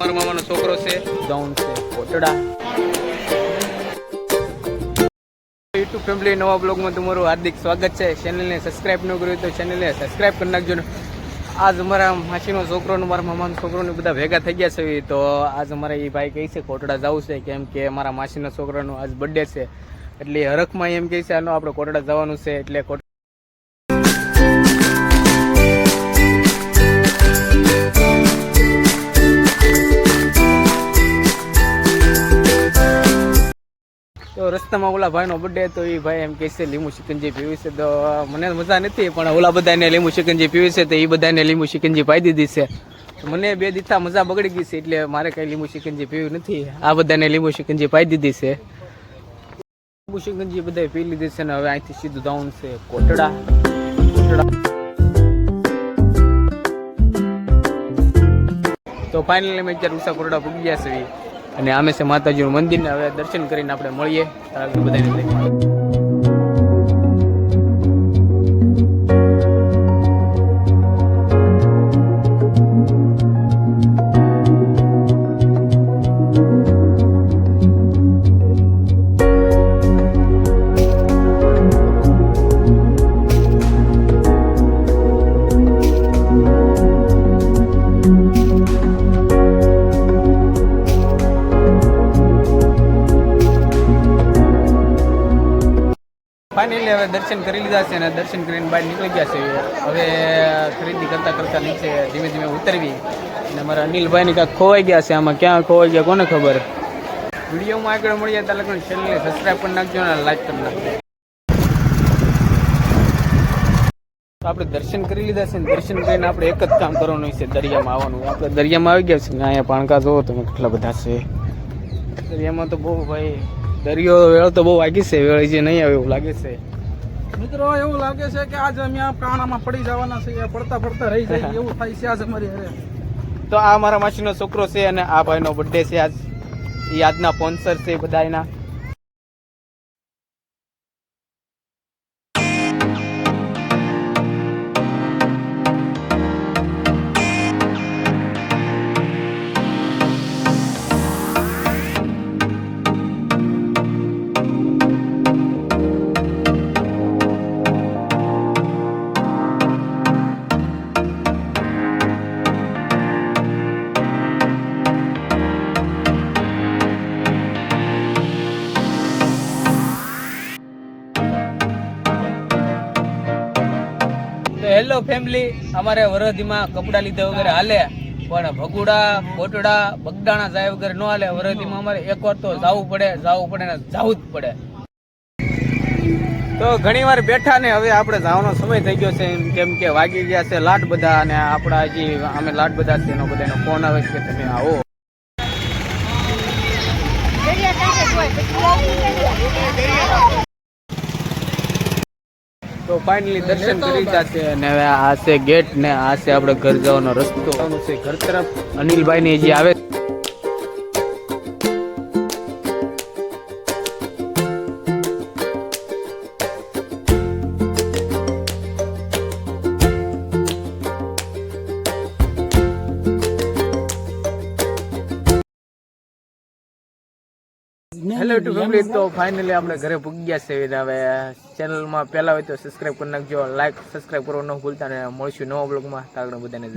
મારા મામાનો છોકરો છે, ગાઉન છે, કોટડા. યુટ્યુબ ફેમિલી નવા બ્લોગમાં તમારું હાર્દિક સ્વાગત છે. ચેનલને સબસ્ક્રાઈબ ન કર્યું તો ચેનલને સબસ્ક્રાઈબ કરી નાખજો. આજ અમારા માસીનો છોકરો ને મારા મામાનો છોકરો ને બધા ભેગા થઈ ગયા છે. તો આજ અમારા એ ભાઈ કહે છે કોટડા જવું છે, કેમ કે મારા માસીના છોકરાનો આજ બર્થડે છે, એટલે હરખમાં એમ કહે છે આનો આપણે કોટડા જવાનું છે. એટલે તો રસ્તામાં ઓલા ભાઈનો બર્થડે, તો એ ભાઈ એમ કહે છે લીંબુ શિકંજી પીવી છે. તો મને મજા નથી, પણ ઓલા બધાને લીંબુ શિકંજી પીવી છે, તો એ બધાને લીંબુ શિકંજી પાઈ દીધી છે. મને બે દીથા મજા બગડી ગઈ છે, એટલે મારે કઈ લીંબુ શિકંજી પીવી નથી. આ બધાને લીંબુ શિકંજી પાઈ દીધી છે. લીંબુ શિકંજી બધા પી લીધી છે ને હવે અહીંથી સીધું જવાનું છે કોટડા. તો ફાઇનલી અમે અત્યારે ઉષા કોટડા પૂગી ગયા છે, અને આમે છે માતાજીનું મંદિર ને હવે દર્શન કરીને આપણે મળીએ બધાને. ફાઇનલી હવે દર્શન કરી લીધા છે અને દર્શન કરીને બહાર નીકળી ગયા છે. હવે ખરીદી કરતા કરતા નીચે ધીમે ધીમે ઉતરવી, અને અમારા અનિલભાઈને કાંઈક ખોવાઈ ગયા છે. આમાં ક્યાં ખોવાઈ ગયા કોને ખબર. વિડીયોમાં આગળ મળીએ ત્યાં લગન ચેનલને સબસ્ક્રાઈબ કરી નાખજો અને લાઈક કરી નાખજો. તો આપણે દર્શન કરી લીધા છે ને દર્શન કરીને આપણે એક જ કામ કરવાનું છે, દરિયામાં આવવાનું. આપણે દરિયામાં આવી ગયા છે ને અહીંયા પાણકા જોવો તમે કેટલા બધા છે. દરિયામાં તો બહુ ભાઈ દરિયો વેળો તો બહુ વાગી છે, વેળી જે નહીં આવે એવું લાગે છે મિત્રો. એવું લાગે છે કે આજે અમે કાણામાં પડી જવાના છે, પડતા પડતા રહી જાય એવું થાય છે આજ અમારી હારે. તો આ મારા માસીનો છોકરો છે અને આ ભાઈનો બર્થડે છે આજ. એ આજના સ્પોન્સર છે બધા એના. હેલો ફેમિલી, અમારે વરદીમાં કપડા લીધા વગર હાલે, પણ ભગુડા કોટડા બગદાણા જાય વગર ન હાલે. વરદીમાં અમારે એકવાર તો જવું પડે ને જવું જ પડે. તો ઘણી વાર બેઠા ને હવે આપણે જવાનો સમય થઈ ગયો છે, કેમ કે વાગી ગયા છે લાટ બધા, અને આપણા હજી અમે લાટ બધા છે એનો બધાનો ફોન આવે છે કે તમે આવો. તો ફાઇનલી દર્શન કરી દીધા છે, અને હવે આ છે ગેટ ને આ છે આપણે ઘર જવાનો રસ્તો છે ઘર તરફ. અનિલભાઈ ની જે આવે હેલો ટુ ફેમિલી. તો ફાઇનલી આપણે ઘરે પૂગી ગયા છે. હવે ચેનલમાં પહેલા હોય તો સબસ્ક્રાઈબ કરી નાખજો, લાઈક સબસ્ક્રાઈબ કરવાનું ન ભૂલતા, અને મળશું નવા બ્લોગમાં. તાગડો બધાને